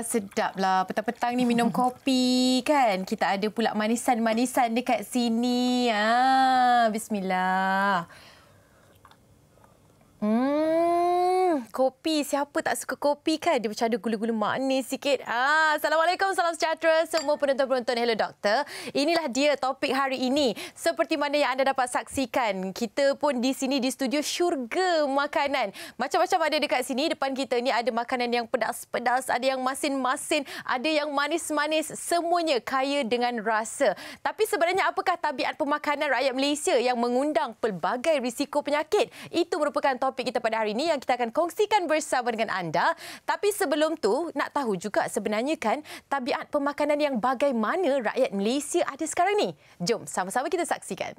Sedaplah. Petang-petang ni minum kopi kan. Kita ada pula manisan-manisan dekat sini. Bismillah. Kopi. Siapa tak suka kopi kan? Dia macam ada gula-gula manis sikit. Assalamualaikum, salam sejahtera semua penonton-penonton Hello Doktor. Inilah dia topik hari ini. Seperti mana yang anda dapat saksikan, kita pun di sini di studio syurga makanan. Macam-macam ada dekat sini. Depan kita ni ada makanan yang pedas-pedas, ada yang masin-masin, ada yang manis-manis. Semuanya kaya dengan rasa. Tapi sebenarnya apakah tabiat pemakanan rakyat Malaysia yang mengundang pelbagai risiko penyakit? Itu merupakan topik kita pada hari ini yang kita akan kongsikan bersama dengan anda. Tapi sebelum tu, nak tahu juga sebenarnya kan tabiat pemakanan yang bagaimana rakyat Malaysia ada sekarang ni? Jom sama-sama kita saksikan.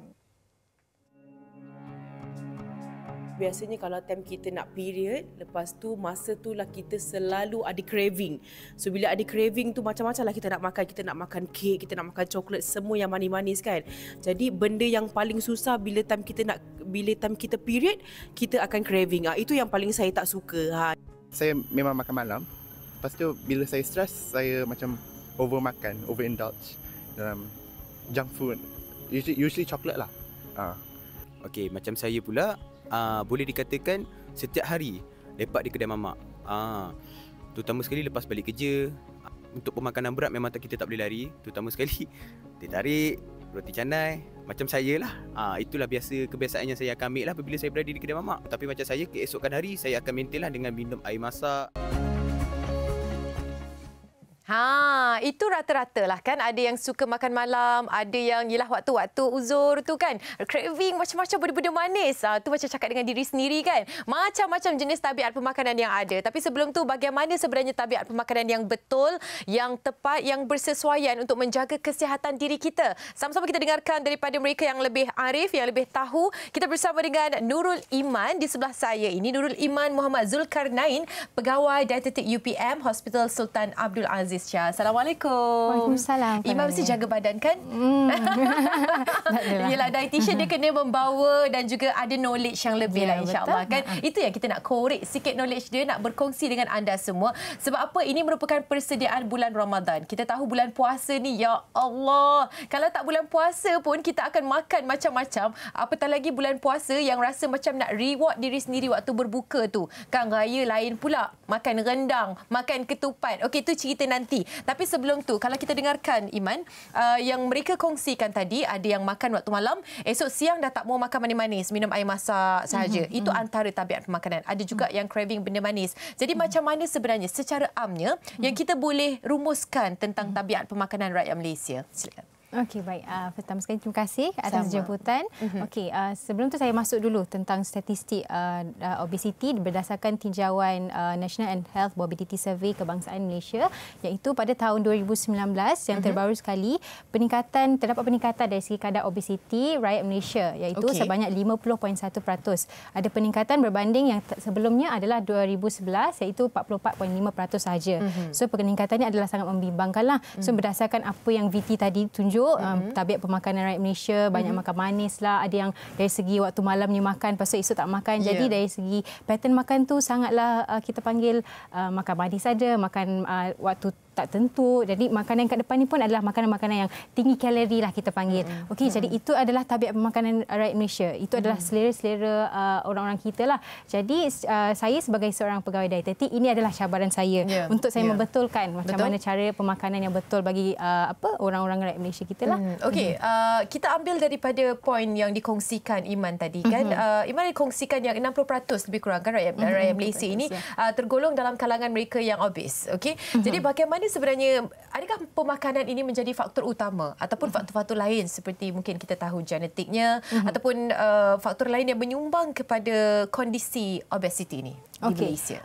Biasanya kalau time kita nak period, lepas tu masa tu lah kita selalu ada craving. So bila ada craving tu macam-macam lah kita nak makan kek, kita nak makan coklat, semua yang manis-manis kan. Jadi benda yang paling susah bila time kita period, kita akan craving. Itu yang paling saya tak suka. Saya memang makan malam. Lepas tu bila saya stres, saya macam overindulge dalam junk food. Usually coklat lah. Okey, macam saya pula, boleh dikatakan setiap hari lepak di kedai mamak. Terutama sekali lepas balik kerja. Untuk pemakanan berat memang kita tak boleh lari. Terutama sekali teh tarik, roti canai. Macam saya lah. Itulah kebiasaan yang saya akan ambil lah apabila saya berada di kedai mamak. Tapi macam saya, keesokan hari saya akan maintain lah dengan minum air masak. Itu rata-rata lah kan. Ada yang suka makan malam, ada yang yelah waktu-waktu uzur tu kan. Craving macam-macam benda-benda manis. Tu macam cakap dengan diri sendiri kan. Macam-macam jenis tabiat pemakanan yang ada. Tapi sebelum tu, bagaimana sebenarnya tabiat pemakanan yang betul, yang tepat, yang bersesuaian untuk menjaga kesihatan diri kita? Sama-sama kita dengarkan daripada mereka yang lebih arif, yang lebih tahu. Kita bersama dengan Nurul Iman di sebelah saya. Ini Nurul Iman Muhammad Zulkarnain, pegawai dietetik UPM Hospital Sultan Abdul Aziz Shah. Assalamualaikum. Waalaikumsalam. Imam mesti jaga badan kan? Yelah, dietitian dia kena membawa dan juga ada knowledge yang lebih lah insya-Allah kan. Itu yang kita nak korek sikit knowledge dia, nak berkongsi dengan anda semua. Sebab apa? Ini merupakan persediaan bulan Ramadan. Kita tahu bulan puasa ni, ya Allah, kalau tak bulan puasa pun kita akan makan macam-macam. Apatah lagi bulan puasa yang rasa macam nak reward diri sendiri waktu berbuka tu. Kan raya lain pula, makan rendang, makan ketupat. Okey, tu cerita nanti. Tapi sebelum tu, kalau kita dengarkan Iman, yang mereka kongsikan tadi, ada yang makan waktu malam, esok siang dah tak mau makan manis-manis, minum air masak sahaja. Itu antara tabiat pemakanan. Ada juga yang craving benda manis. Jadi macam mana sebenarnya secara amnya yang kita boleh rumuskan tentang tabiat pemakanan rakyat Malaysia? Silakan. Okey, baik. Pertama sekali terima kasih atas jemputan. Okey, sebelum tu saya masuk dulu tentang statistik obesiti berdasarkan tinjauan National and Health Mobility Survey Kebangsaan Malaysia, iaitu pada tahun 2019 yang terbaru sekali, terdapat peningkatan dari segi kadar obesiti rakyat Malaysia, iaitu sebanyak 50.1%. Ada peningkatan berbanding yang sebelumnya adalah 2011, iaitu 44.5% sahaja. So peningkatannya adalah sangat membimbangkanlah. So berdasarkan apa yang VT tadi tunjuk, tabiat pemakanan rakyat Malaysia, banyak makan manis lah, ada yang dari segi waktu malamnya makan, lepas tu esok tak makan. Jadi dari segi pattern makan tu sangatlah kita panggil makan manis saja, makan waktu tak tentu. Jadi makanan kat depan ni pun adalah makanan-makanan yang tinggi kalori lah kita panggil. Okey, jadi itu adalah tabiat pemakanan rakyat Malaysia. Itu adalah selera-selera orang-orang kita lah. Jadi saya sebagai seorang pegawai dietetik, ini adalah cabaran saya untuk saya membetulkan macam mana cara pemakanan yang betul bagi orang-orang rakyat Malaysia kita lah. Okey, kita ambil daripada poin yang dikongsikan Iman tadi kan. Iman dikongsikan yang 60% lebih kurang kan rakyat Malaysia ini tergolong dalam kalangan mereka yang obes. Okey. Jadi bagaimana sebenarnya, adakah pemakanan ini menjadi faktor utama ataupun faktor-faktor lain seperti mungkin kita tahu genetiknya ataupun faktor lain yang menyumbang kepada kondisi obesiti ini di Malaysia?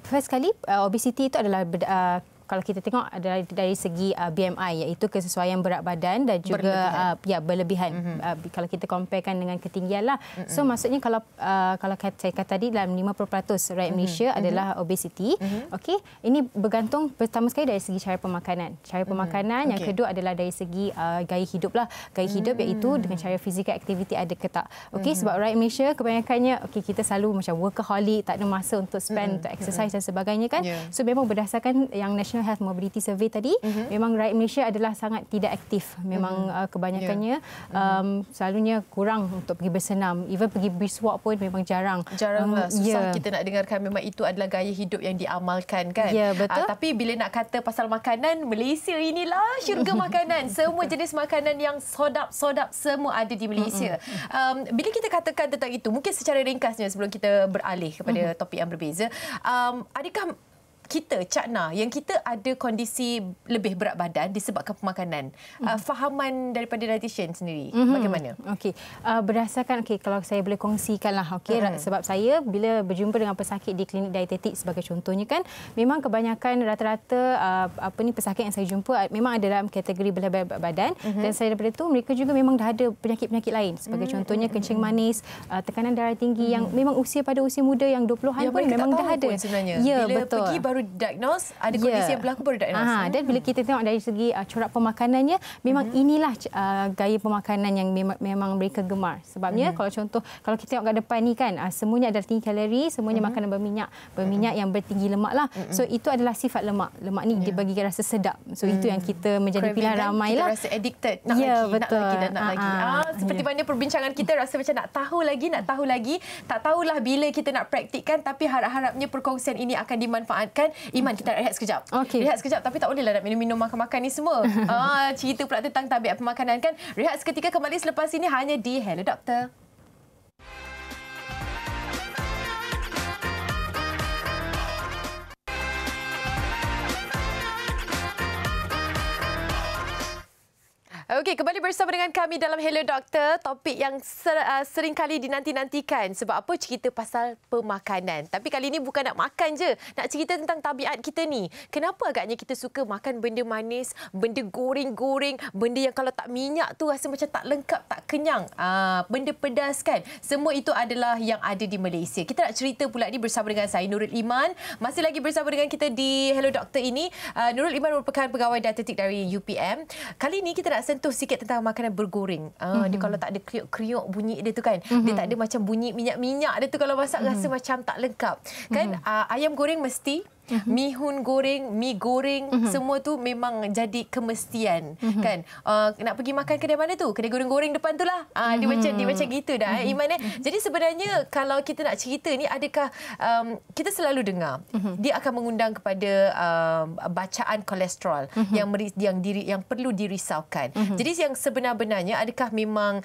First kali, obesiti itu adalah kalau kita tengok adalah dari segi BMI, iaitu kesesuaian berat badan dan juga berlebihan. Kalau kita comparekan dengan ketinggian lah. So maksudnya kalau saya kata tadi dalam 50% rakyat Malaysia adalah obesity. Okey, ini bergantung pertama sekali dari segi cara pemakanan. Cara pemakanan, yang kedua adalah dari segi gaya hidup lah. Gaya hidup iaitu dengan cara fizikal aktiviti ada ke tak. Okey, sebab rakyat Malaysia kebanyakannya kita selalu macam workaholic, tak ada masa untuk spend untuk exercise dan sebagainya kan. So memang berdasarkan yang National Health Mobility Survey tadi, memang rakyat Malaysia adalah sangat tidak aktif. Memang kebanyakannya selalunya kurang untuk pergi bersenam. Even pergi brisk walk pun memang jarang. Jaranglah. Susah kita nak dengarkan memang itu adalah gaya hidup yang diamalkan kan. Ya, betul. Tapi bila nak kata pasal makanan, Malaysia inilah syurga makanan. Semua jenis makanan yang sodap semua ada di Malaysia. Bila kita katakan tentang itu, mungkin secara ringkasnya sebelum kita beralih kepada topik yang berbeza, adakah kita, Cak Na, yang kita ada kondisi lebih berat badan disebabkan pemakanan? Fahaman daripada dietitian sendiri, bagaimana? Okey, berdasarkan kalau saya boleh kongsikanlah, sebab saya bila berjumpa dengan pesakit di klinik dietetik sebagai contohnya kan, memang kebanyakan rata-rata pesakit yang saya jumpa memang ada dalam kategori berat badan, dan saya daripada itu mereka juga memang dah ada penyakit-penyakit lain sebagai contohnya kencing manis, tekanan darah tinggi yang memang pada usia muda yang 20-an pun memang dah ada. Sebenarnya. Ya, bila betul. Pergi baru diagnose, ada kondisi yang berlaku baru diagnose. Dan bila kita tengok dari segi corak pemakanannya, memang inilah gaya pemakanan yang memang mereka gemar. Sebabnya kalau kita tengok kat depan ni kan, semuanya adalah tinggi kalori, semuanya makanan berminyak yang bertinggi lemak lah. So itu adalah sifat lemak. Lemak ni dia bagi rasa sedap. So itu yang kita menjadi pilihan ramai lah. Kita rasa addicted, nak lagi. Seperti mana perbincangan kita rasa macam nak tahu lagi. Tak tahulah bila kita nak praktikkan, tapi harap-harapnya perkongsian ini akan dimanfaatkan. Iman, kita nak rehat sekejap. Rehat sekejap, tapi tak bolehlah nak minum-minum makan-makan ni semua. Cerita pula tentang tabiat pemakanan kan. Rehat seketika, kembali selepas ini hanya di Hello Doktor. Okey, kembali bersama dengan kami dalam Hello Doktor. Topik yang sering kali dinanti-nantikan. Sebab apa? Cerita pasal pemakanan. Tapi kali ini bukan nak makan je. Nak cerita tentang tabiat kita ni. Kenapa agaknya kita suka makan benda manis, benda goreng-goreng, benda yang kalau tak minyak tu rasa macam tak lengkap, tak kenyang. Benda pedas kan. Semua itu adalah yang ada di Malaysia. Kita nak cerita pula ni bersama dengan saya, Nurul Iman. Masih lagi bersama dengan kita di Hello Doktor ini. Nurul Iman merupakan pegawai dietetik dari UPM. Kali ini kita nak sentuh sikit tentang makanan bergoreng. Dia kalau tak ada kriuk-kriuk bunyi dia tu kan. Dia tak ada macam bunyi minyak-minyak dia tu kalau masak rasa macam tak lengkap. Kan ayam goreng mesti, mihun goreng, mi goreng, semua tu memang jadi kemestian kan. Nak pergi makan kedai mana tu? Kedai goreng-goreng depan tu lah. Dia macam gitu dah Iman. Jadi sebenarnya kalau kita nak cerita ni, adakah kita selalu dengar dia akan mengundang kepada bacaan kolesterol yang perlu dirisaukan. Jadi yang sebenar-benarnya, adakah memang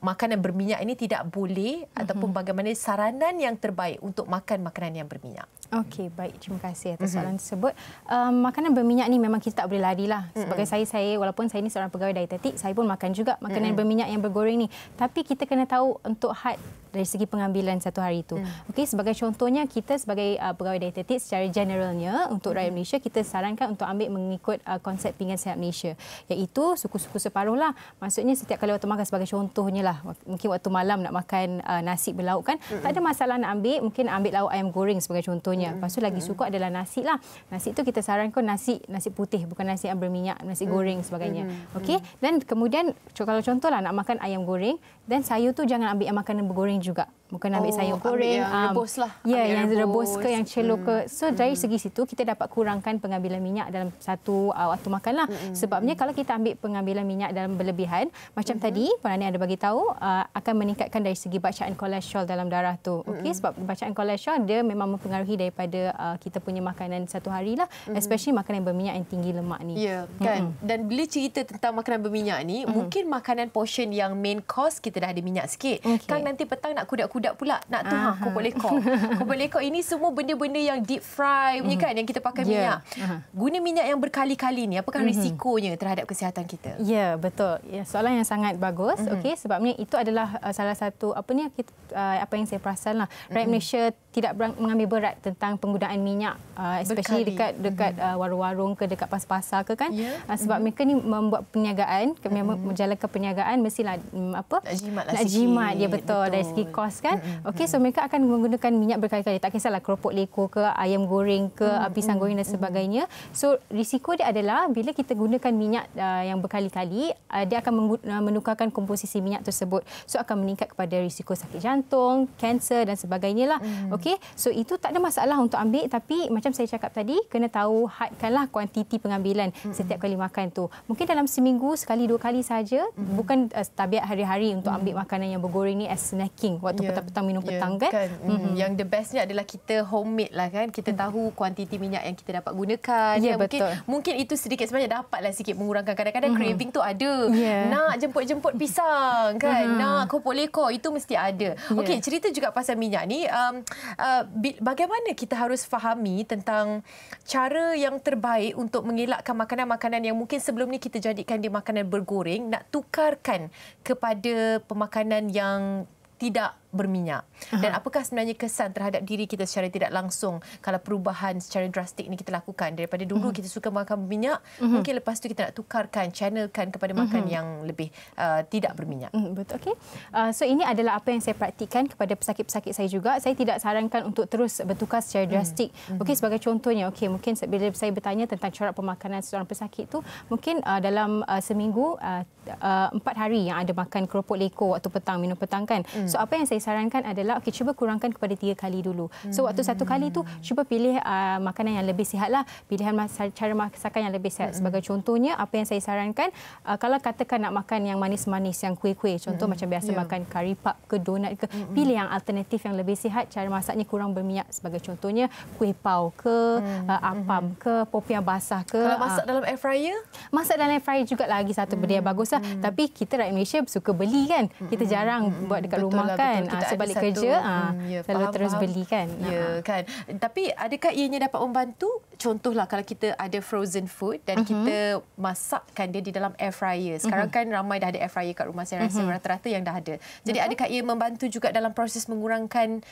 makanan berminyak ini tidak boleh ataupun bagaimana saranan yang terbaik untuk makan makanan yang berminyak? Okey, baik. Terima kasih atas soalan tersebut. Makanan berminyak ni memang kita tak boleh lari lah. Sebagai saya walaupun saya ni seorang pegawai dietetik, saya pun makan juga makanan berminyak yang bergoreng ni. Tapi kita kena tahu untuk had dari segi pengambilan satu hari itu. Okey, sebagai contohnya, kita sebagai pegawai dietetik secara generalnya untuk rakyat Malaysia, kita sarankan untuk ambil mengikut konsep pinggan sihat Malaysia, iaitu suku-suku separuh lah. Maksudnya setiap kali waktu makan, sebagai contohnya lah, mungkin waktu malam nak makan nasi berlauk kan, tak ada masalah nak ambil, mungkin ambil lauk ayam goreng sebagai contohnya. Lepas tu lagi suka adalah nasi lah. Nasi tu kita sarankan nasi putih, bukan nasi yang berminyak, nasi goreng sebagainya. Okey, dan kemudian kalau contohlah nak makan ayam goreng, dan sayur tu jangan ambil yang makanan bergoreng juga. Bukan ambil sayur goreng, yang rebus lah. Ya, yang rebus ke, yang celok ke. So dari segi situ kita dapat kurangkan pengambilan minyak dalam satu waktu makan lah. Sebabnya kalau kita ambil pengambilan minyak dalam berlebihan, macam tadi penanya ada bagi tahu, akan meningkatkan dari segi bacaan kolesterol dalam darah tu. Okey, sebab bacaan kolesterol dia memang mempengaruhi daripada kita punya makanan satu hari lah, especially makanan berminyak yang tinggi lemak ni. Ya, kan. Dan bila cerita tentang makanan berminyak ni, mungkin makanan portion yang main course kita dah ada minyak sikit. Kan nanti petang nak kudak-kudak pula, nak tu kopok lekok. Kopok lekok ini semua benda-benda yang deep fry punya kan, yang kita pakai minyak. Guna minyak yang berkali-kali ni, apakah risikonya terhadap kesihatan kita? Ya, betul. Ya, soalan yang sangat bagus. Okey, sebabnya itu adalah salah satu apa yang saya perasan lah. Rakyat Malaysia tidak mengambil berat tentang penggunaan minyak, especially dekat warung-warung ke dekat pasar-pasar ke kan. Sebab mereka ni membuat perniagaan, menjalankan perniagaan mestilah nak jimat dia betul dari segi kos kan. Okey, so mereka akan menggunakan minyak berkali-kali. Tak kisahlah keropok leko ke, ayam goreng ke, pisang goreng dan sebagainya. So risiko dia adalah bila kita gunakan minyak yang berkali-kali, dia akan menukarkan komposisi minyak tersebut. So akan meningkat kepada risiko sakit jantung, kanser dan sebagainya lah. Okey, so itu tak ada masalah untuk ambil, tapi macam saya cakap tadi, kena tahu hadkanlah kuantiti pengambilan setiap kali makan tu. Mungkin dalam seminggu sekali 2 kali saja, bukan tabiat hari-hari untuk ambil makanan yang bergoreng ni as snacking waktu petang-petang minum petang kan. Yang the bestnya adalah kita homemade lah kan. Kita tahu kuantiti minyak yang kita dapat gunakan. Mungkin itu sedikit sebenarnya dapatlah sikit mengurangkan. Kadang-kadang craving tu ada. Nak jemput-jemput pisang kan. Nak keropok leko, itu mesti ada. Okey, cerita juga pasal minyak ni. Bagaimana kita harus fahami tentang cara yang terbaik untuk mengelakkan makanan-makanan yang mungkin sebelum ni kita jadikan dia makanan bergoreng, nak tukarkan kepada pemakanan yang tidak berminyak. Dan apakah sebenarnya kesan terhadap diri kita secara tidak langsung kalau perubahan secara drastik ni kita lakukan? Daripada dulu kita suka makan berminyak, mungkin lepas tu kita nak tukarkan, channelkan kepada makan yang lebih tidak berminyak. Betul, okey. So ini adalah apa yang saya praktikkan kepada pesakit-pesakit saya juga. Saya tidak sarankan untuk terus bertukar secara drastik. Okey, sebagai contohnya, okey, mungkin bila saya bertanya tentang corak pemakanan seorang pesakit tu, mungkin dalam seminggu 4 hari yang ada makan keropok leko waktu petang, minum petang kan. So apa yang saya sarankan adalah cuba kurangkan kepada 3 kali dulu. So waktu 1 kali tu cuba pilih makanan yang lebih sihat lah, pilihan cara masakan yang lebih sihat. Sebagai contohnya apa yang saya sarankan, kalau katakan nak makan yang manis-manis, yang kuih-kuih, contoh macam biasa makan kari pap ke donat ke, pilih yang alternatif yang lebih sihat, cara masaknya kurang berminyak. Sebagai contohnya kuih pau ke, apam ke, popiah basah ke. Kalau masak dalam air fryer? Masak dalam air fryer juga lagi satu benda yang bagus lah. Tapi kita rakyat Malaysia suka beli kan. Kita jarang buat dekat rumah kan. Sebalik kerja selalu terus beli kan. Kan. Tapi adakah ianya dapat membantu? Contohlah kalau kita ada frozen food dan kita masakkan dia di dalam air fryer. Sekarang kan ramai dah ada air fryer kat rumah, saya rasa rata-rata yang dah ada. Jadi adakah ia membantu juga dalam proses mengurangkan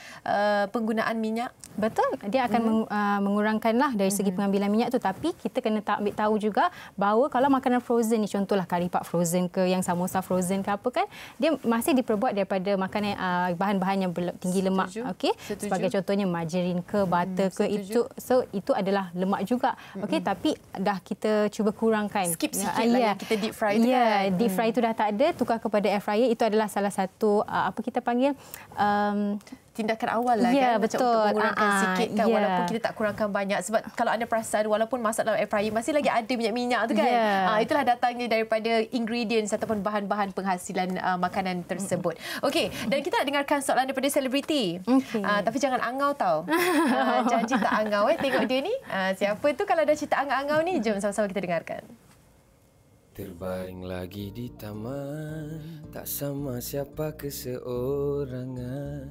penggunaan minyak? Betul. Dia akan mengurangkanlah dari segi pengambilan minyak tu, tapi kita kena ambil tahu juga bahawa kalau makanan frozen ni, contohlah kari pap frozen ke, yang samosa frozen ke apa kan, dia masih diperbuat daripada makanan bahan-bahan yang tinggi lemak. Okey, sebagai contohnya margarin ke, butter ke, itu adalah lemak juga. Okey, tapi dah kita cuba kurangkan. Skip sikit lah yang kita deep fry tu kan. Deep fry tu dah tak ada, tukar kepada air fryer. Itu adalah salah satu apa kita panggil tindakan awal lah kan, betul. Macam untuk mengurangkan sikit kan, walaupun kita tak kurangkan banyak. Sebab kalau anda perasan, walaupun masak dalam air fryer masih lagi ada minyak-minyak tu kan. Itulah datangnya daripada ingredients ataupun bahan-bahan penghasilan makanan tersebut. Okey, dan kita nak dengarkan soalan daripada selebriti. Tapi jangan angau tau. Janji tak angau. Tengok dia ni. Siapa tu kalau dah cerita angau-angau ni? Jom sama-sama kita dengarkan. Terbaring lagi di taman, tak sama siapa keseorangan.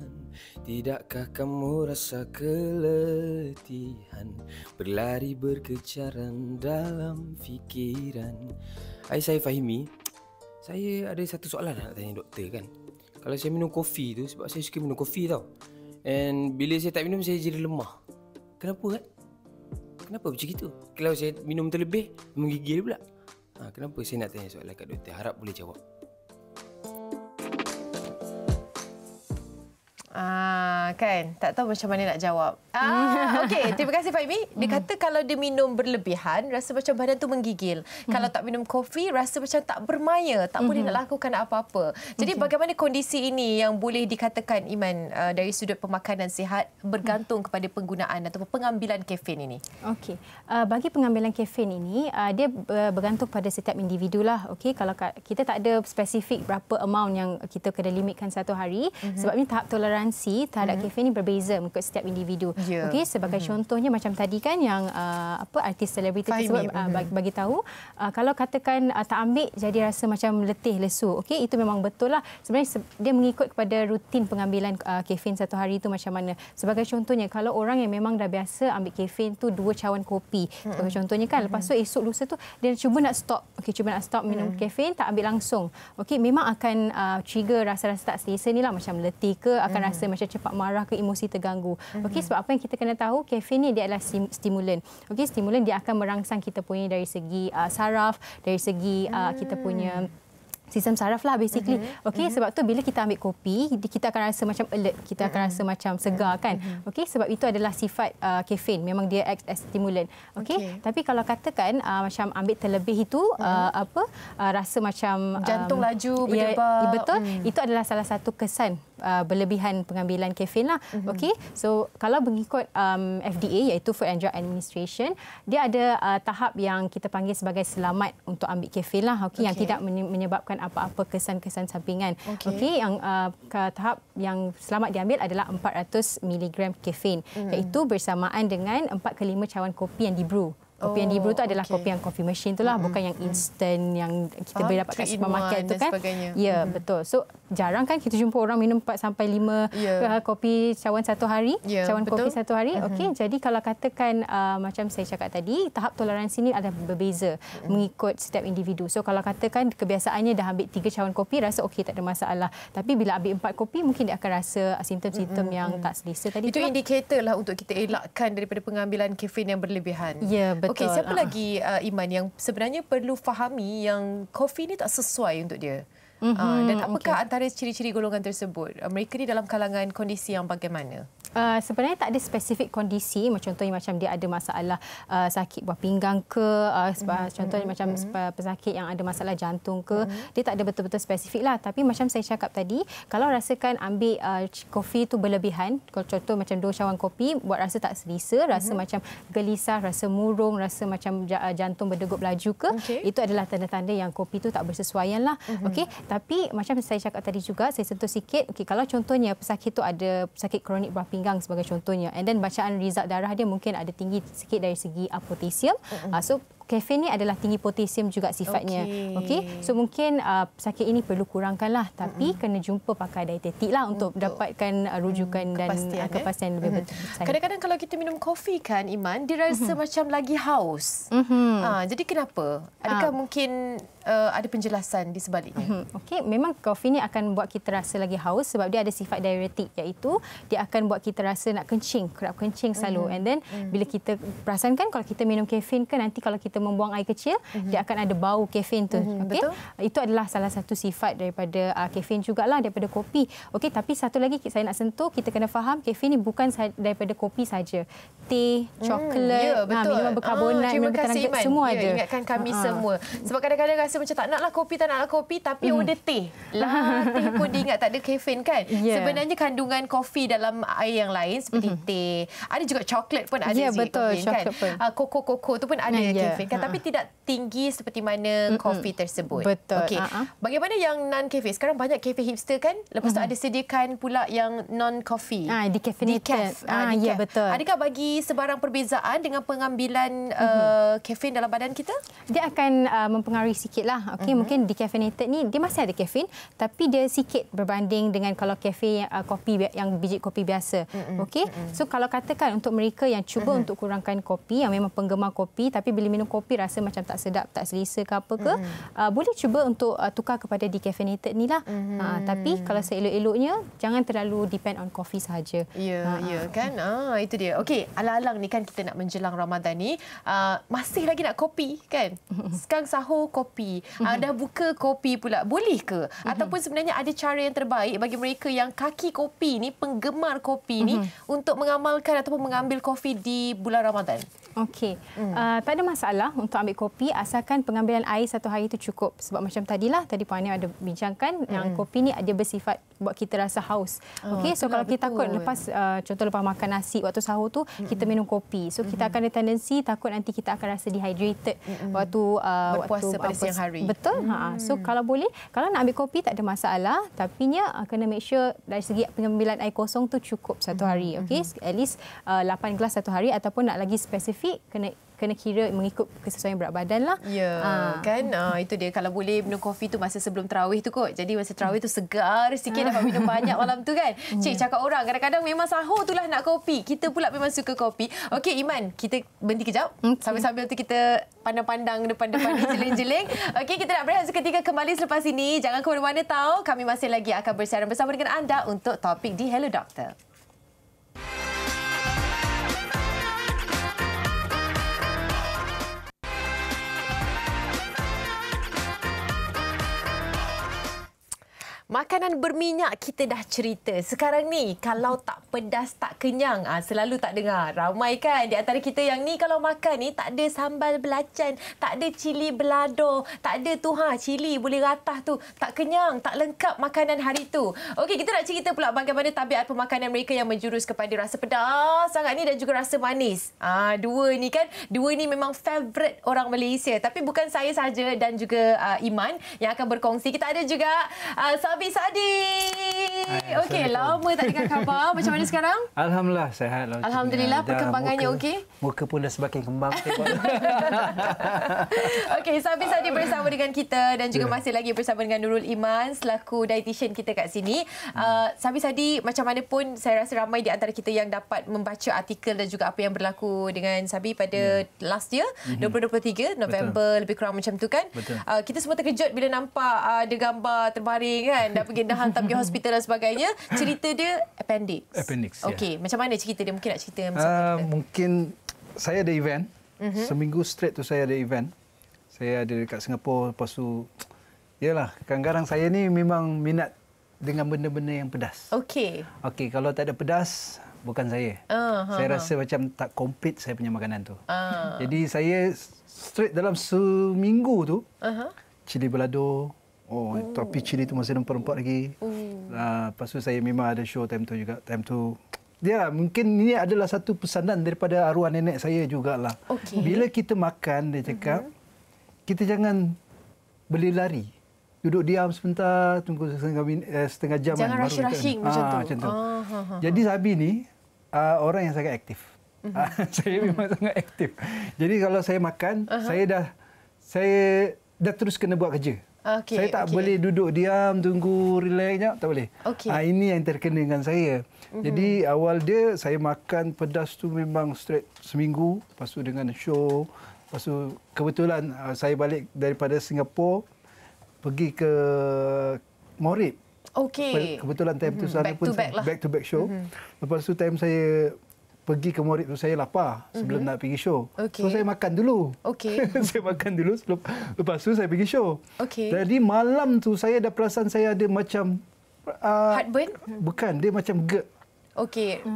Tidakkah kamu rasa keletihan, berlari berkejaran dalam fikiran? Hai, saya Fahimi. Saya ada satu soalan nak tanya doktor kan. Kalau saya minum kopi tu, sebab saya suka minum kopi tau, and bila saya tak minum, saya jadi lemah. Kenapa kan? Kenapa macam itu? Kalau saya minum terlebih, menggigil pula. Kenapa saya nak tanya soalan kat doktor? Harap boleh jawab. Kan, tak tahu macam mana nak jawab. Okey, terima kasih Fahimi. Dia kata kalau dia minum berlebihan, rasa macam badan tu menggigil. Kalau tak minum kopi, rasa macam tak bermaya, tak boleh nak lakukan apa-apa. Jadi bagaimana kondisi ini yang boleh dikatakan, Iman, dari sudut pemakanan sihat bergantung kepada penggunaan atau pengambilan kafein ini? Okey, bagi pengambilan kafein ini, dia bergantung pada setiap individu lah. Okey, kalau kita tak ada spesifik berapa amount yang kita kena limitkan satu hari, sebabnya tahap toleransi terhadap kafein ini berbeza mengikut setiap individu. Ya. Okey, sebagai contohnya macam tadi kan yang artis selebriti tersebut bagi tahu kalau katakan tak ambil jadi rasa macam letih, lesu. Okey, itu memang betul lah. Sebenarnya dia mengikut kepada rutin pengambilan kafein satu hari itu macam mana. Sebagai contohnya kalau orang yang memang dah biasa ambil kafein tu 2 cawan kopi. Sebagai contohnya kan, lepas tu esok lusa tu dia cuba nak stop. Okey, cuba nak stop minum kafein, tak ambil langsung. Okey, memang akan trigger rasa-rasa tak selesa ni lah, macam letih ke, akan rasa macam cepat marah ke, emosi terganggu. Okey, sebab apa yang kita kena tahu, kafein ni dia adalah stimulan. Okey, stimulan dia akan merangsang kita punya dari segi saraf, dari segi kita punya sistem saraf lah basically. Okey, sebab tu bila kita ambil kopi, kita akan rasa macam alert, kita akan rasa macam segar kan. Okey, sebab itu adalah sifat kafein, memang dia act as stimulan. Okey, tapi kalau katakan macam ambil terlebih itu rasa macam jantung laju berdebar. Ya, betul. Itu adalah salah satu kesan berlebihan pengambilan kafein lah. Okey, so kalau mengikut FDA iaitu Food and Drug Administration, dia ada tahap yang kita panggil sebagai selamat untuk ambil kafein lah. Okey, yang tidak menyebabkan apa-apa kesan-kesan sampingan. Okey, yang tahap yang selamat diambil adalah 400 mg kafein, iaitu bersamaan dengan 4 ke 5 cawan kopi yang di-brew. Kopi yang di-brew tu adalah kopi yang coffee machine tu lah, bukan yang instant yang kita boleh dapat kat supermarket tu kan. Ya, betul. So jarang kan kita jumpa orang minum 4 sampai 5 kopi cawan satu hari, cawan kopi satu hari. Okey, jadi kalau katakan macam saya cakap tadi, tahap toleransi ni ada berbeza mengikut setiap individu. So kalau katakan kebiasaannya dah ambil 3 cawan kopi, rasa okey, tak ada masalah. Tapi bila ambil 4 kopi, mungkin dia akan rasa simptom-simptom yang tak selesa tadi. Itu indikator lah untuk kita elakkan daripada pengambilan kafein yang berlebihan. Ya, betul. Okey, siapa lagi Iman yang sebenarnya perlu fahami yang kopi ni tak sesuai untuk dia? Dan apakah antara ciri-ciri golongan tersebut? Mereka ni dalam kalangan kondisi yang bagaimana? Sebenarnya tak ada spesifik kondisi, contohnya macam dia ada masalah sakit buah pinggang ke, contohnya macam pesakit yang ada masalah jantung ke, dia tak ada betul-betul spesifik lah. Tapi macam saya cakap tadi, kalau rasakan ambil kopi tu berlebihan, contoh macam 2 cawan kopi buat rasa tak selesa, rasa macam gelisah, rasa murung, rasa macam jantung berdegup laju ke, itu adalah tanda-tanda yang kopi tu tak bersesuaian lah. Okey, tapi macam saya cakap tadi juga, saya sentuh sikit, okey, kalau contohnya pesakit tu ada pesakit kronik buah pinggang sebagai contohnya, and then bacaan result darah dia mungkin ada tinggi sikit dari segi potasium. So kafein ni adalah tinggi potasium juga sifatnya. Okey. So mungkin pesakit ini perlu kurangkanlah, tapi kena jumpa pakar dietetik lah untuk dapatkan rujukan dan kepastian lebih betul. Kadang-kadang kalau kita minum kopi kan, Iman, dia rasa macam lagi haus. Jadi kenapa? Adakah mungkin ada penjelasan di sebaliknya? Okey, memang kopi ni akan buat kita rasa lagi haus sebab dia ada sifat diuretik, iaitu dia akan buat kita rasa nak kencing, kerap kencing selalu. And then bila kita perasan kan, kalau kita minum kafein kan, nanti kalau kita membuang air kecil, dia akan ada bau kafein tu. Okey, itu adalah salah satu sifat daripada kafein jugalah, daripada kopi. Okey, tapi satu lagi saya nak sentuh, kita kena faham kafein ni bukan daripada kopi saja. Teh, coklat, minuman berkarbonat, minuman bertenaga, semua ada. Ingatkan kami semua. Sebab kadang-kadang rasa macam tak naklah kopi, tak naklah kopi, tapi order teh. Teh pun diingat tak ada kafein kan. Sebenarnya kandungan kopi dalam air yang lain seperti teh, ada juga coklat pun ada kafein kan. Koko tu pun ada kafein kan, tapi tidak tinggi seperti mana kopi tersebut. Betul. Okey. Bagaimana yang non kafe? Sekarang banyak kafe hipster kan? Lepas tu ada sediakan pula yang non coffee. Decaffeinated. Ya, betul. Adakah bagi sebarang perbezaan dengan pengambilan kafein dalam badan kita? Dia akan mempengaruhi sikitlah. Okey, mungkin decaffeinated ni dia masih ada kafein, tapi dia sikit berbanding dengan kalau kafe kopi yang biji kopi biasa. Okey. So kalau katakan untuk mereka yang cuba untuk kurangkan kopi, yang memang penggemar kopi tapi bila minum kopi rasa macam tak sedap, tak selesa ke apa ke, boleh cuba untuk tukar kepada decaffeinated ni lah. Tapi kalau seelok-eloknya jangan terlalu depend on kopi sahaja. Ya kan. Itu dia. Okey, alang-alang ni kan kita nak menjelang Ramadan ni, masih lagi nak kopi kan? Sekarang sahur kopi, dah buka kopi pula. Boleh ke? Ataupun sebenarnya ada cara yang terbaik bagi mereka yang kaki kopi ni, penggemar kopi ni, untuk mengamalkan ataupun mengambil kopi di bulan Ramadan? Okey. Tak ada masalah untuk ambil kopi asalkan pengambilan air satu hari itu cukup. Sebab macam tadi Puan Nia ada bincangkan yang kopi ni dia bersifat buat kita rasa haus. Okey, so kalau kita takut lepas contoh lepas makan nasi waktu sahur tu kita minum kopi. So kita akan ada tendensi takut nanti kita akan rasa dehydrated waktu berpuasa pada siang hari. Betul. So kalau boleh, kalau nak ambil kopi tak ada masalah, tapi kena make sure dari segi pengambilan air kosong tu cukup satu hari. Okey, at least 8 gelas satu hari, ataupun nak lagi spesifik kena kira mengikut kesesuaian berat badan lah. Ya, kan? Itu dia. Kalau boleh minum kopi tu masa sebelum tarawih tu kot. Jadi masa tarawih tu segar sikit, dapat minum banyak malam tu kan. Cik, cakap orang kadang-kadang memang sahur tu lah nak kopi. Kita pula memang suka kopi. Okey, Iman, kita berhenti kejap. Sambil-sambil tu kita pandang-pandang depan-depan ni, jeling-jeling. Okey, kita nak berehat seketika, kembali selepas ini. Jangan ke mana-mana tahu. Kami masih lagi akan bersiaran bersama dengan anda untuk topik di Hello Doktor. Makanan berminyak kita dah cerita. Sekarang ni kalau tak pedas tak kenyang, selalu tak dengar. Ramai kan di antara kita yang ni kalau makan ni tak ada sambal belacan, tak ada cili belado, tak ada tu cili boleh ratah tu, tak kenyang, tak lengkap makanan hari tu. Okey, kita nak cerita pula bagaimana tabiat pemakanan mereka yang menjurus kepada rasa pedas sangat ni dan juga rasa manis. Dua ni memang favourite orang Malaysia. Tapi bukan saya saja dan juga Iman yang akan berkongsi. Kita ada juga Sabi Sadi. Okey, lama tak dengar khabar. Macam mana sekarang? Alhamdulillah, sihat. Alhamdulillah, perkembangannya okey? Muka pun dah semakin kembang. Okey, Sabi Sadi bersama dengan kita dan juga masih lagi bersama dengan Nurul Iman selaku dietitian kita kat sini. Sabi Sadi, macam mana pun saya rasa ramai di antara kita yang dapat membaca artikel dan juga apa yang berlaku dengan Sabi pada last year, 2023, November. Betul. Lebih kurang macam tu kan? Kita semua terkejut bila nampak ada gambar terbaring kan, dah pergi hantar pergi hospital dan sebagainya. Cerita dia appendix. Okey, macam mana cerita dia? Mungkin nak cerita mungkin saya ada event. Seminggu straight tu saya ada event. Saya ada dekat Singapura. Lepas tu, yalah, kadang-kadang saya ni memang minat dengan benda-benda yang pedas. Okey, kalau tak ada pedas, bukan saya. Saya rasa macam tak complete saya punya makanan tu. Jadi saya straight dalam seminggu tu, cili balado. Tapi cili tu masih nampak lagi. Lepas tu saya memang ada show time tu juga. Time tu, mungkin ini adalah satu pesanan daripada arwah nenek saya jugalah. Bila kita makan, dia cakap, kita jangan berlari. Duduk diam sebentar, tunggu setengah jam. Jangan rushing macam tu. Jadi Sabi ni orang yang sangat aktif. Saya memang sangat aktif. Jadi kalau saya makan, saya dah terus kena buat kerja. Saya tak boleh duduk diam, tunggu, relax jap, tak boleh. Ini yang terkena dengan saya. Jadi awal dia, saya makan pedas tu memang straight seminggu. Lepas tu dengan show. Lepas tu kebetulan saya balik daripada Singapura, pergi ke Morib. Kebetulan time tu sana pun back to back show. Lepas tu time saya pergi ke Morib tu, saya lapar sebelum nak pergi show. So saya makan dulu. Saya makan dulu, lepas tu saya pergi show. Jadi malam tu saya dah perasan saya ada macam heartburn? Bukan, dia macam GERD.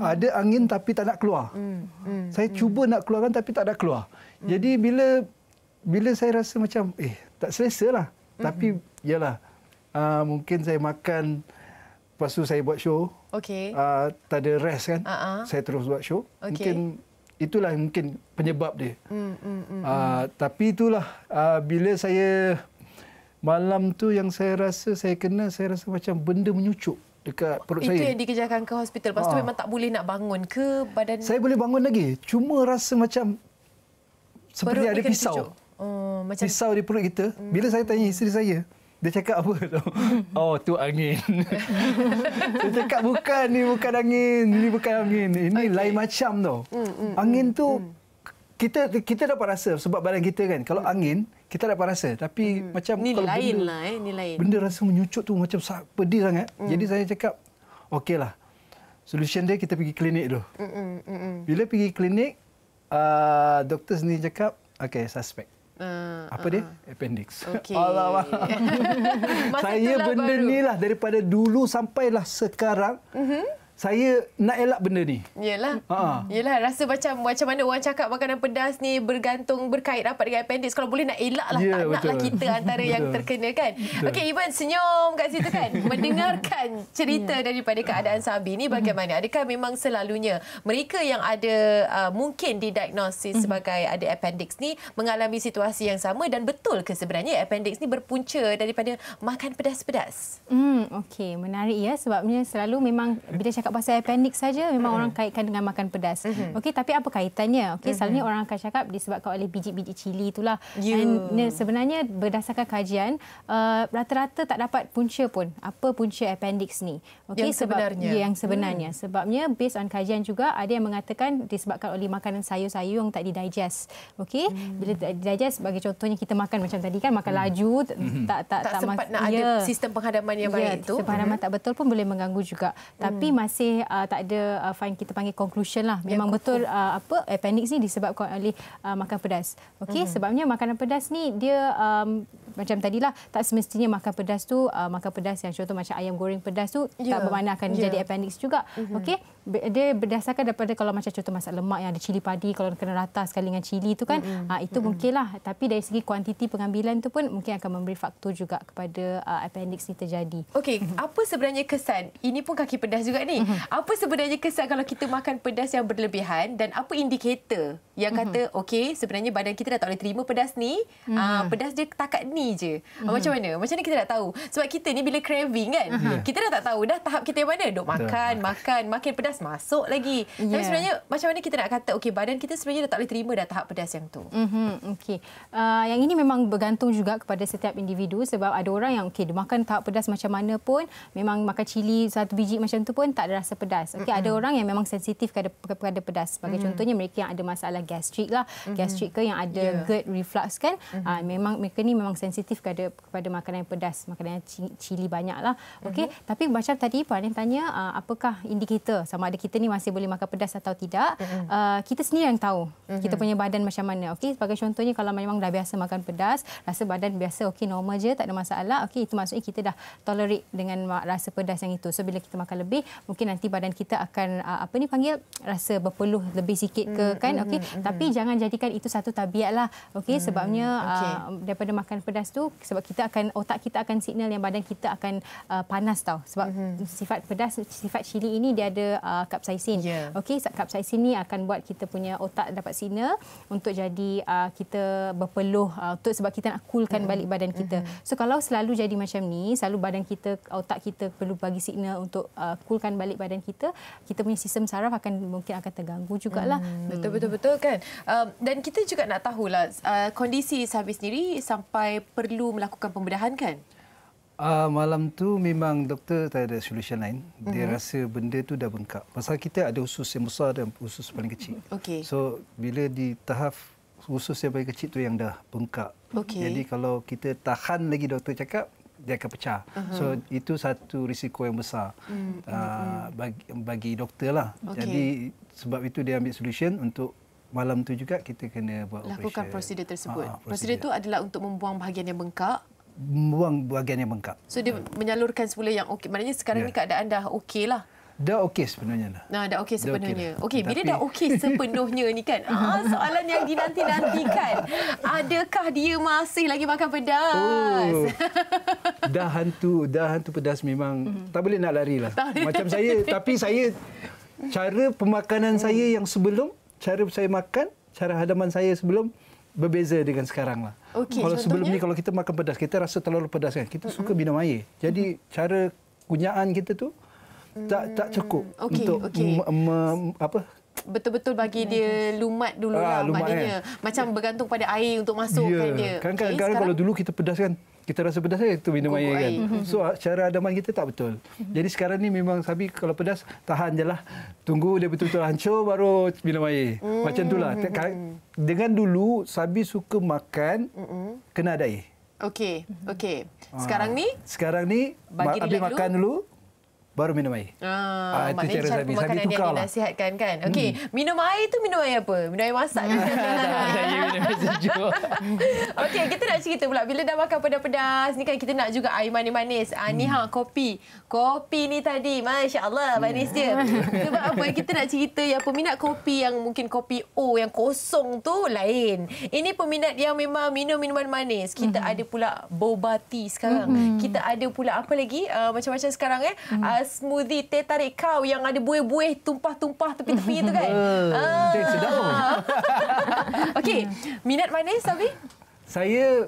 Ada angin tapi tak nak keluar. Saya cuba nak keluarkan tapi tak nak keluar. Jadi bila saya rasa macam tak selesa lah. Tapi yalah, mungkin saya makan, lepas tu saya buat show. Tak ada rest kan. Saya terus buat show. Mungkin itulah mungkin penyebab dia. Tapi itulah bila saya malam tu yang saya rasa saya rasa macam benda menyucuk dekat perut saya. Itu yang dikejarkan ke hospital. Lepas tu memang tak boleh nak bangun ke badan? Saya boleh bangun lagi. Cuma rasa macam seperti ada pisau. Macam pisau di perut kita. Bila saya tanya isteri saya, dia cakap apa tau? Tu angin. Saya cakap bukan angin. Ini bukan angin. Ini lain macam tau. Angin tu kita dapat rasa sebab badan kita kan. Kalau angin kita dapat rasa. Tapi macam ni kalau lain lah ni lain. Benda rasa menyucuk tu macam pedih sangat. Jadi saya cakap okeylah. Solution dia kita pergi klinik dulu. Bila pergi klinik, doktor sendiri cakap suspek. Apa dia? Appendix. Allah. Saya benda ni lah daripada dulu sampailah sekarang. saya nak elak benda ni. Yelah. Yelah, rasa macam mana orang cakap makanan pedas ni berkait rapat dengan appendix. Kalau boleh nak elak lah. Tak naklah kita antara yang terkena kan. Okey, Ivan senyum kat situ kan. Mendengarkan cerita daripada keadaan Sabi ni bagaimana? Adakah memang selalunya mereka yang ada mungkin didiagnosis sebagai ada appendix ni mengalami situasi yang sama, dan betul ke sebenarnya appendix ni berpunca daripada makan pedas-pedas? Okey, menarik ya, sebabnya selalu memang bila cakap pasal appendix saja memang orang kaitkan dengan makan pedas. Okey, tapi apa kaitannya? Okey, selalunya orang akan cakap disebabkan oleh biji-biji cili itulah. Dan sebenarnya berdasarkan kajian rata-rata tak dapat punca pun. Apa punca appendix ni? Okey, yang sebenarnya. Sebabnya based on kajian juga ada yang mengatakan disebabkan oleh makanan sayur-sayur yang tak didigest. Okey, bila tak didigest, bagi contohnya kita makan macam tadi kan, makan laju, tak sempat nak ada sistem penghadaman yang baik tu. Sistem penghadaman tak betul pun boleh mengganggu juga. Tapi masih tak ada kita panggil conclusion lah. Memang betul appendix ni disebabkan oleh makan pedas. Okey, sebabnya makanan pedas ni dia macam tadilah, tak semestinya makan pedas tu makan pedas yang contoh macam ayam goreng pedas tu tak bermakna akan jadi appendix juga. Okey, dia berdasarkan daripada kalau macam contoh masak lemak yang ada cili padi, kalau kena rata sekali dengan cili tu kan, itu mungkinlah. Tapi dari segi kuantiti pengambilan tu pun mungkin akan memberi faktor juga kepada appendix ni terjadi. Okey, apa sebenarnya kesan? Ini pun kaki pedas juga ni. Apa sebenarnya kesan kalau kita makan pedas yang berlebihan, dan apa indikator yang kata okey sebenarnya badan kita dah tak boleh terima pedas ni, pedas dia takat ni je. Macam mana? Macam mana kita nak tahu? Sebab kita ni bila craving kan, kita dah tak tahu dah tahap kita yang mana. Duk makin pedas masuk lagi. Tapi sebenarnya macam mana kita nak kata okey badan kita sebenarnya dah tak boleh terima dah tahap pedas yang tu. Okey. Yang ini memang bergantung juga kepada setiap individu, sebab ada orang yang okey dia makan tahap pedas macam mana pun, memang makan cili satu biji macam tu pun tak ada rasa pedas. Okey, ada orang yang memang sensitif kepada pedas. Sebagai contohnya mereka yang ada masalah gastrik lah, gastrik ke yang ada GERD, reflux kan, memang mereka ni memang sensitif kepada makanan yang pedas, makanan yang cili banyak lah. Okey, tapi macam tadi Puan yang tanya apakah indikator sama ada kita ni masih boleh makan pedas atau tidak, kita sendiri yang tahu kita punya badan macam mana. Okey, sebagai contohnya kalau memang dah biasa makan pedas, rasa badan biasa okey normal je, tak ada masalah, okey itu maksudnya kita dah tolerate dengan rasa pedas yang itu. So bila kita makan lebih, mungkin nanti badan kita akan rasa berpeluh lebih sikit ke kan. Okey, tapi jangan jadikan itu satu tabiat lah. Okey, sebabnya daripada makan pedas tu, sebab otak kita akan signal yang badan kita akan panas tau. Sebab sifat pedas, sifat cili ini dia ada capsaicin. Okey, capsaicin ni akan buat kita punya otak dapat signal untuk jadi kita berpeluh, sebab kita nak coolkan balik badan kita. So kalau selalu jadi macam ni, selalu badan kita, otak kita perlu bagi signal untuk coolkan balik badan kita, kita punya sistem saraf mungkin akan terganggu jugalah. Betul kan. Dan kita juga nak tahulah kondisi Sabi sendiri sampai perlu melakukan pembedahan kan? Malam tu memang doktor tak ada solution lain. Dia rasa benda tu dah bengkak. Pasal kita ada usus yang besar dan usus paling kecil. So bila di tahap usus yang paling kecil tu yang dah bengkak. Jadi kalau kita tahan lagi, doktor cakap dia akan pecah. So itu satu risiko yang besar bagi doktor lah. Jadi sebab itu dia ambil solution untuk malam tu juga kita kena buat lakukan prosedur tersebut. Prosedur itu adalah untuk membuang bahagian yang bengkak. Membuang bahagian yang bengkak. So dia menyalurkan semula yang okey. Maknanya sekarang ni keadaan dah okey lah. Dah okey sepenuhnya lah. Dah okey sepenuhnya. Okey, bila dah okey sepenuhnya ni kan, soalan yang dinanti-nantikan. Adakah dia masih lagi makan pedas? Dah hantu pedas memang tak boleh nak lari lah. Macam saya, tapi saya cara pemakanan saya yang sebelum, cara saya makan, cara hadaman saya sebelum berbeza dengan sekarang lah. Kalau sebelum ni kalau kita makan pedas, kita rasa terlalu pedas kan, kita suka minum air. Jadi cara kunyaan kita tu tak cukup untuk betul-betul bagi dia lumat dulu lah. Maknanya macam bergantung pada air untuk masukkan dia. Kadang-kadang kalau dulu kita pedas kan, kita rasa pedas kan, kita minum air kan. So cara hadaman kita tak betul. Jadi sekarang ni memang Sabi kalau pedas tahan je lah. Tunggu dia betul-betul hancur baru minum air. Macam itulah. Dengan dulu Sabi suka makan kena ada air. Okey. Sekarang ni habis makan dulu baru minum air. Maknanya cara pemakanan yang dinasihatkan kan. Okey, minum air tu minum air apa? Minum air masak ke? Saya minum air sejuk. Okey, kita nak cerita pula. Bila dah makan pedas-pedas ni kan kita nak juga air manis-manis. Ni kopi. Kopi ni tadi, Masya Allah, manis dia. Sebab apa? Kita nak cerita yang peminat kopi yang mungkin kopi O yang kosong tu lain. Ini peminat yang memang minum minuman manis. Kita ada pula boba tea sekarang. Kita ada pula apa lagi? Macam-macam sekarang smoothie teh tarik kau yang ada buih-buih tumpah-tumpah tepi-tepi tu kan. Sedap. Okey, minat manis tapi? Saya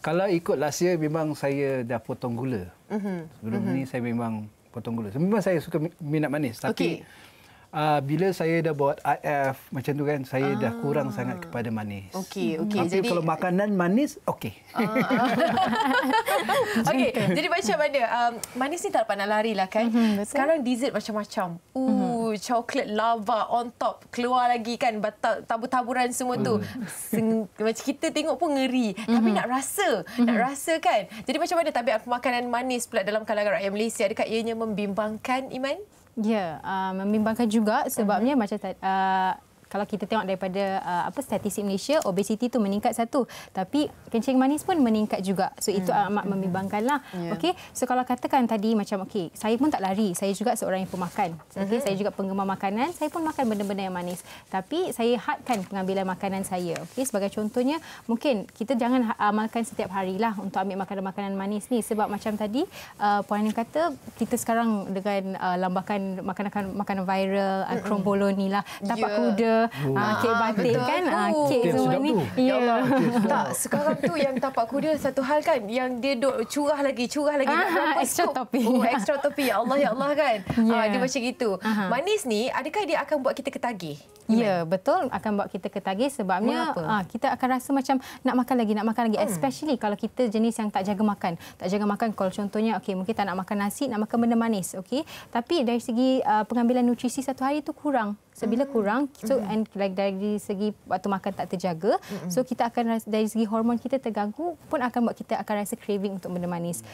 kalau ikut last year memang saya dah potong gula. Sebelum ni saya memang potong gula. Memang saya suka minat manis tapi bila saya dah buat IF macam tu kan, saya dah kurang sangat kepada manis. Okey. Tapi jadi kalau makanan manis, okey. Okey, jadi macam mana? Manis ni tak dapat nak lari lah kan. Sekarang dessert macam-macam. Coklat lava on top. Keluar lagi kan tabur-taburan semua tu. Macam kita tengok pun ngeri. Tapi nak rasa kan. Jadi macam mana tabiat pemakanan manis pula dalam kalangan rakyat Malaysia? Adakah ianya membimbangkan, Iman? Ya, membimbangkan juga sebabnya macam kalau kita tengok daripada statistik Malaysia, obesiti tu meningkat satu, tapi kencing manis pun meningkat juga. So itu amat membimbangkanlah. Okey, so kalau katakan tadi macam saya pun tak lari, saya juga seorang yang pemakan. Okey, saya juga penggemar makanan, saya pun makan benda-benda yang manis. Tapi saya hadkan pengambilan makanan saya. Okey, sebagai contohnya mungkin kita jangan amalkan setiap harilah untuk ambil makanan-makanan manis ni sebab macam tadi Puan Anim kata kita sekarang dengan lambakan makanan viral, kromboloni lah, tapak kuda, kek batik kan, kek semua ni. Ya Allah. Tak, sekarang tu yang tapak kuda satu hal kan, yang dia duk curah lagi extra topping. Extra topping. Ya Allah kan. Dia macam gitu. Manis ni adakah dia akan buat kita ketagih? Ya, betul, akan buat kita ketagih sebabnya kita akan rasa macam nak makan lagi. Especially kalau kita jenis yang tak jaga makan. Tak jaga makan kalau contohnya mungkin tak nak makan nasi, nak makan benda manis, tapi dari segi pengambilan nutrisi satu hari tu kurang. So bila kurang, and dari segi waktu makan tak terjaga, so kita akan dari segi hormon kita terganggu pun akan buat kita akan rasa craving untuk benda manis.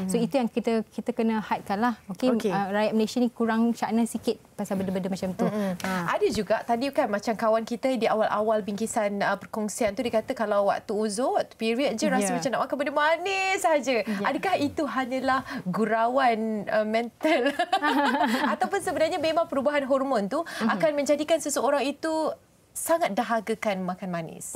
So itu yang kita kena hadkanlah. Rakyat Malaysia ni kurang syakna sikit pasal benda-benda macam tu. Ada juga tadi kan macam kawan kita di awal-awal bingkisan perkongsian tu dia kata kalau waktu uzur, waktu period je rasa macam nak makan benda manis saja. Adakah itu hanyalah gurauan mental ataupun sebenarnya memang perubahan hormon tu akan menjadikan seseorang itu sangat dahagakan makan manis.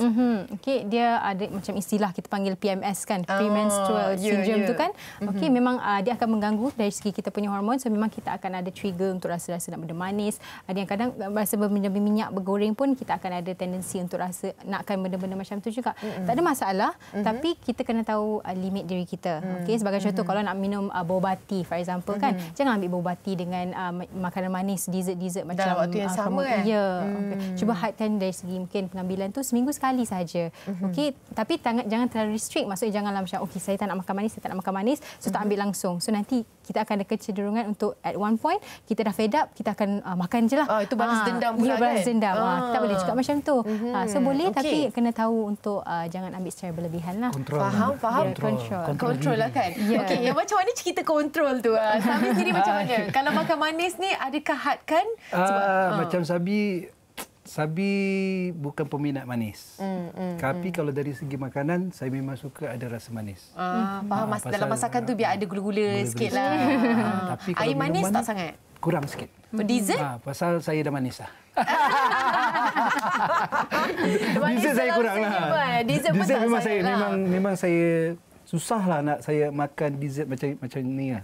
Dia ada macam istilah kita panggil PMS kan, premenstrual syndrome tu kan. Memang dia akan mengganggu dari segi kita punya hormon. So memang kita akan ada trigger untuk rasa-rasa nak benda manis. Ada yang kadang rasa minyak bergoreng pun kita akan ada tendensi untuk rasa nakkan benda-benda macam tu juga. Tak ada masalah, tapi kita kena tahu limit diri kita. Sebagai contoh kalau nak minum boba tea for example kan, jangan ambil boba tea dengan makanan manis, dessert macam dalam waktu yang sama kan. Cuba hadkan dari segi mungkin pengambilan tu seminggu sekali saja. Tapi jangan terlalu restrict. Maksudnya janganlah macam saya tak nak makan manis, so tak ambil langsung. So nanti kita akan ada kecenderungan untuk at one point kita dah fed up, kita akan makan je lah. Itu balas dendam pula kan. Balas dendam. Kita boleh juga macam tu. So boleh tapi kena tahu untuk jangan ambil secara berlebihan lah. Faham. Kontrol lah kan. Okey, yang macam mana cerita kontrol tu? Sabi sendiri macam mana? Kalau makan manis ni adakah hadkan? Macam Sabi bukan peminat manis. Tapi kalau dari segi makanan, saya memang suka ada rasa manis. Faham. Dalam masakan tu biar ada gula-gula sikit lah. Tapi kalau air manis tak sangat? Kurang sikit. Dessert? Pasal saya dah manis lah. Dessert saya kurang lah. Dessert pun tak memang sangat lah. Memang saya susah lah nak saya makan dessert macam ni lah.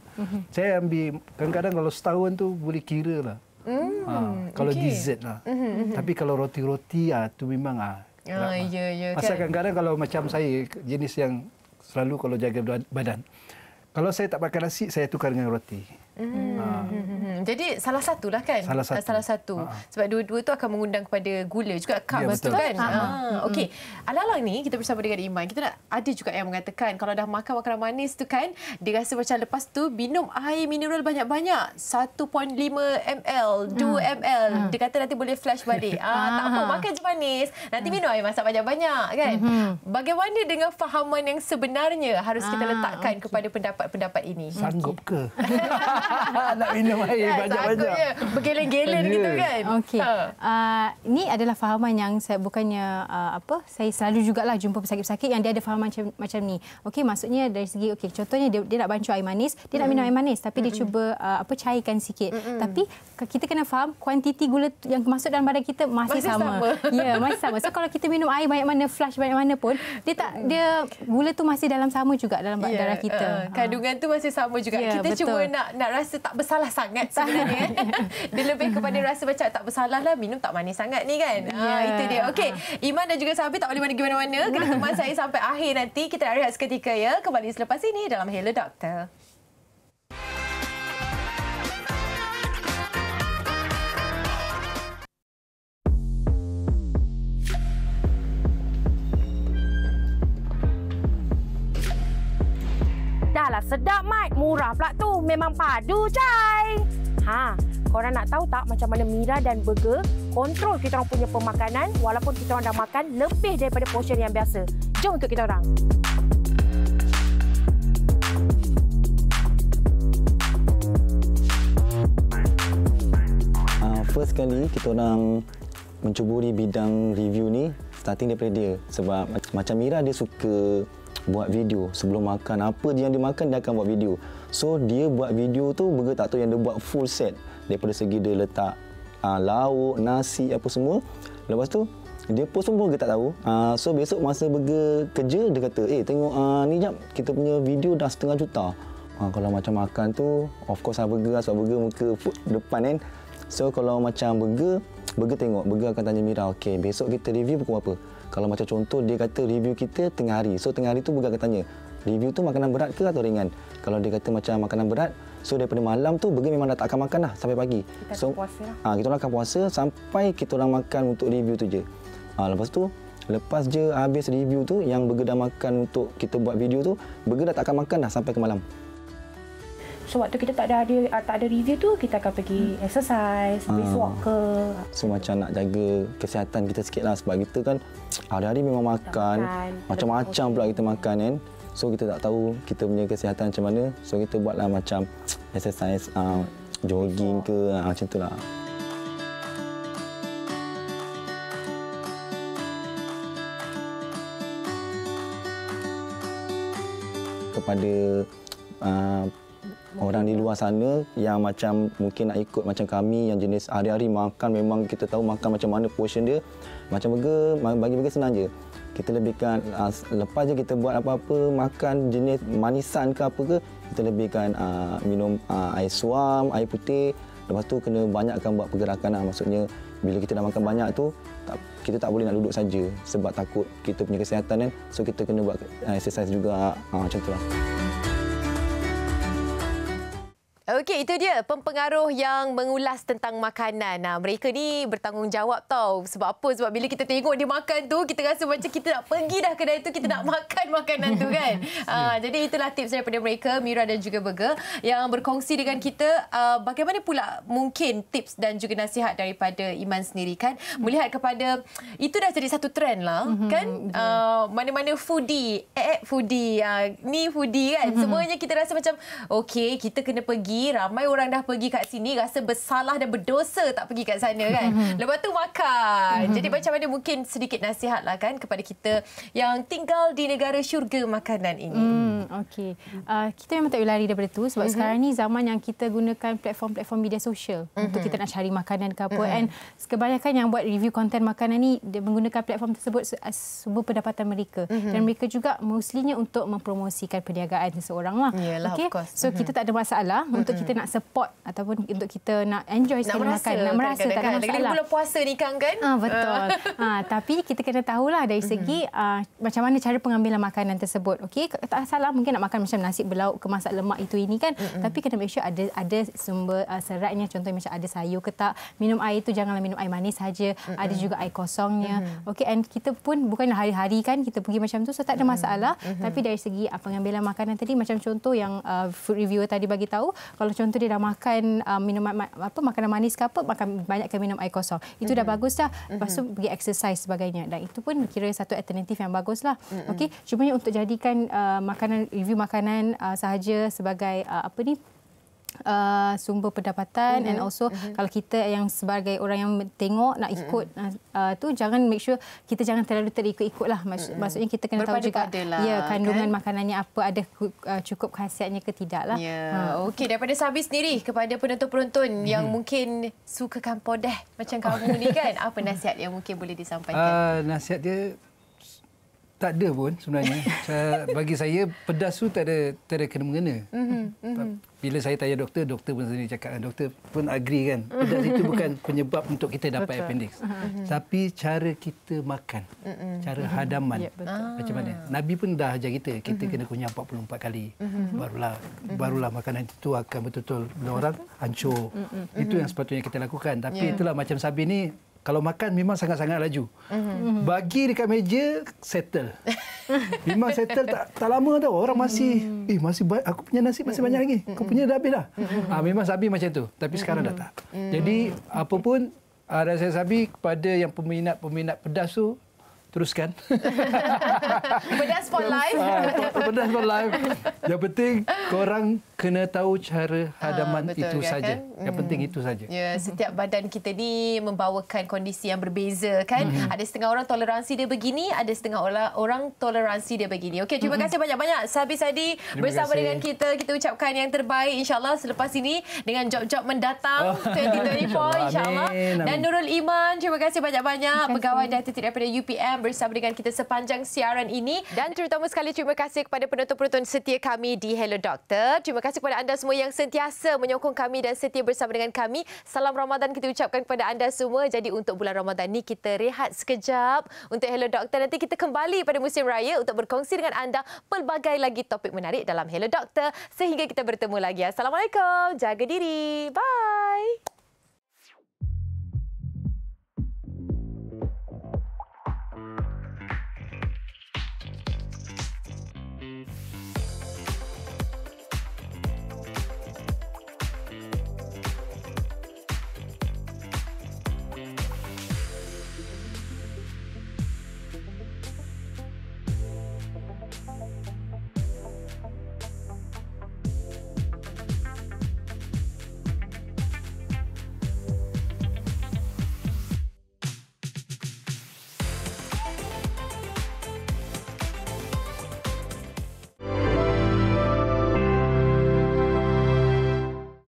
Saya ambil, kadang-kadang kalau setahun tu boleh kira lah. Kalau dessert lah. Tapi kalau roti-roti tu memang Pasal kadang-kadang kalau macam saya jenis yang selalu kalau jaga badan, kalau saya tak makan nasi, saya tukar dengan roti. Jadi salah satulah kan? Salah satu. Sebab dua-dua tu akan mengundang kepada gula juga carbs tu kan? Okey. Alang-alang ni kita bersama dengan Iman. Kita ada juga yang mengatakan kalau dah makan makanan manis tu kan, dia rasa macam lepas tu minum air mineral banyak-banyak. 1.5 ml, 2 ml. Dia kata nanti boleh flash balik. Tak apa, makan je manis. Nanti minum air masak banyak-banyak kan? Bagaimana dengan fahaman yang sebenarnya harus kita letakkan kepada pendapat-pendapat ini? Sanggup ke? Nak minum air banyak-banyak. Bergelen-gelen gitu kan. Okey. Ini adalah fahaman yang saya bukannya saya selalu jugalah jumpa pesakit-pesakit yang dia ada fahaman macam ni. Okey, maksudnya dari segi contohnya dia nak bancuh air manis, dia nak minum air manis tapi dia cuba cairkan sikit. Tapi kita kena faham kuantiti gula yang masuk dalam badan kita masih sama. Ya, masih sama. So kalau kita minum air banyak mana, flush banyak mana pun, dia gula tu masih dalam sama juga dalam darah kita. Kandungan tu masih sama juga. Kita cuma nak rasa tak bersalah sangat sebenarnya. Dia lebih kepada rasa macam tak bersalah lah, minum tak manis sangat ni kan. Itu dia. Okey, Iman dan juga sahabat tak boleh pergi mana-mana. Kena teman saya sampai akhir nanti. Kita nak rehat seketika ya. Kembali selepas ini dalam Hello Doktor. Dahlah sedap, Mat. Murah pula tu. Memang padu, Cai. Korang nak tahu tak macam mana Mira dan Burger kontrol kita orang punya pemakanan walaupun kita orang dah makan lebih daripada portion yang biasa. Jom ikut kita orang. First kali kita orang mencuburi bidang review ni starting daripada dia. Sebab macam Mira dia suka buat video sebelum makan. Apa yang dia makan, dia akan buat video. So, dia buat video tu, Burger tak tahu yang dia buat full set. Daripada segi dia letak lauk, nasi, apa semua. Lepas tu, dia post pun Burger tak tahu. So, besok masa Burger kerja, dia kata, tengok ni jap, kita punya video dah 500,000. Kalau macam makan tu, of course Burger lah. Sebab Burger muka depan kan. So, kalau macam Burger tengok. Burger akan tanya Mira, okey, besok kita review pukul apa? Kalau macam contoh, dia kata review kita tengah hari. So, tengah hari tu Burger akan tanya, review tu makanan berat ke atau ringan? Kalau dia kata macam makanan berat, so daripada malam tu Burger memang dah tak akan makan dah sampai pagi. Kita puasa lah. Kita orang akan puasa sampai kita orang makan untuk review tu je. Lepas je habis review tu, yang Burger dah makan untuk kita buat video tu, Burger dah tak akan makan dah sampai ke malam. So, waktu kita tak ada review tu, kita akan pergi exercise, brisk walk ke. So, macam nak jaga kesihatan kita sikit lah. Sebab kita kan hari-hari memang makan. Macam-macam pula kita makan kan. So, kita tak tahu kita punya kesihatan macam mana. So, kita buatlah macam exercise, jogging ke, macam tu lah. Kepada orang di luar sana yang macam mungkin nak ikut macam kami yang jenis hari-hari makan, memang kita tahu makan macam mana portion dia. Macam bagi Burger senang je. Kita lebihkan, lepas je kita buat apa-apa, makan jenis manisan ke apa ke, kita lebihkan minum air suam, air putih. Lepas tu kena banyakkan buat pergerakan lah. Maksudnya bila kita dah makan banyak tu, kita tak boleh nak duduk saja sebab takut kita punya kesihatan kan. So kita kena buat exercise juga, macam tu lah. Okey, itu dia pempengaruh yang mengulas tentang makanan. Mereka ni bertanggungjawab tau. Sebab apa? Sebab bila kita tengok dia makan tu, kita rasa macam kita nak pergi dah kedai tu, kita nak makan makanan tu kan. Jadi itulah tips daripada mereka, Mira dan juga Burger, yang berkongsi dengan kita bagaimana pula mungkin tips dan juga nasihat daripada Iman sendiri kan. Melihat kepada, itu dah jadi satu trend lah kan. Mana-mana foodie, foodie, ni foodie kan. Semuanya kita rasa macam, okey, kita kena pergi. Ramai orang dah pergi kat sini, rasa bersalah dan berdosa tak pergi kat sana kan. Lepas tu makan. Jadi macam mana mungkin sedikit nasihat lah kan kepada kita yang tinggal di negara syurga makanan ini. Okey. Kita memang tak boleh lari daripada tu sebab sekarang ni zaman yang kita gunakan platform-platform media sosial untuk kita nak cari makanan ke apa. And kebanyakan yang buat review konten makanan ni, dia menggunakan platform tersebut sumber pendapatan mereka. Dan mereka juga mostlynya untuk mempromosikan perniagaan seseorang lah. Yalah, okay? of course. So kita tak ada masalah untuk kita nak support ataupun untuk kita nak enjoy sekali makan. Nak merasa tak ada masalah. Bulan puasa ni kan? Betul. Tapi kita kena tahulah dari segi macam mana cara pengambilan makanan tersebut. Okey, tak salah mungkin nak makan macam nasi berlauk kemasak lemak itu ini kan. Tapi kena make sure ada sumber seratnya. Contohnya macam ada sayur ke tak. Minum air tu janganlah minum air manis saja. Ada juga air kosongnya. Okey, and kita pun bukanlah hari-hari kan kita pergi macam tu. So tak ada masalah. Tapi dari segi pengambilan makanan tadi, macam contoh yang food reviewer tadi bagi tahu, kalau contoh dia dah makan makanan manis ke apa, makan banyakkan minum air kosong. Itu dah bagus dah. Lepas tu pergi exercise sebagainya. Dan itu pun kira satu alternatif yang bagus lah. Okey, cumanya untuk jadikan review makanan sahaja sebagai sumber pendapatan and also kalau kita yang sebagai orang yang tengok nak ikut tu jangan make sure kita jangan terlalu terikut-ikut lah. Maksudnya kita kena tahu juga kandungan makanannya apa, ada cukup khasiatnya ke tidak lah. Okey, daripada Sabi sendiri kepada penonton-penonton yang mungkin sukakan podeh macam kamu ni kan, apa nasihat yang mungkin boleh disampaikan? Nasihat dia tak ada pun sebenarnya. Bagi saya pedas tu tak ada kena-mengena. Bila saya tanya doktor pun sendiri cakap, doktor pun agree kan. Pedas itu bukan penyebab untuk kita dapat appendix. Tapi cara kita makan, cara hadaman. Macam mana? Nabi pun dah ajar kita kena kunyah 44 kali. Barulah makanan itu akan betul-betul orang hancur. Itu yang sepatutnya kita lakukan. Tapi itulah macam Sabi ni, kalau makan memang sangat-sangat laju. Bagi dekat meja, settle. Memang settle tak lama tau. Orang masih baik. Aku punya nasi masih banyak lagi. Kau punya dah habis dah. Memang Sabi macam tu. Tapi sekarang dah tak. Jadi, apa pun, rasa Sabi kepada yang peminat pedas tu, teruskan. Pedas for life. Pedas for life. Yang penting korang kena tahu cara hadaman itu saja. Kan? Yang penting itu saja. Ya, setiap badan kita ni membawakan kondisi yang berbeza kan. Ada setengah orang toleransi dia begini, ada setengah orang toleransi dia begini. Okey, terima kasih banyak-banyak Sabi Sadi bersama dengan kita. Kita ucapkan yang terbaik insya-Allah selepas ini dengan job-job mendatang 2024 insya-Allah. Dan Nurul Iman, terima kasih banyak-banyak pegawai dietetik daripada UPM bersama dengan kita sepanjang siaran ini. Dan terutama sekali terima kasih kepada penonton-penonton setia kami di Hello Doktor. Terima kasih kepada anda semua yang sentiasa menyokong kami dan setia bersama dengan kami. Salam Ramadan kita ucapkan kepada anda semua. Jadi untuk bulan Ramadan ni kita rehat sekejap untuk Hello Doktor. Nanti kita kembali pada musim raya untuk berkongsi dengan anda pelbagai lagi topik menarik dalam Hello Doktor. Sehingga kita bertemu lagi. Assalamualaikum. Jaga diri. Bye.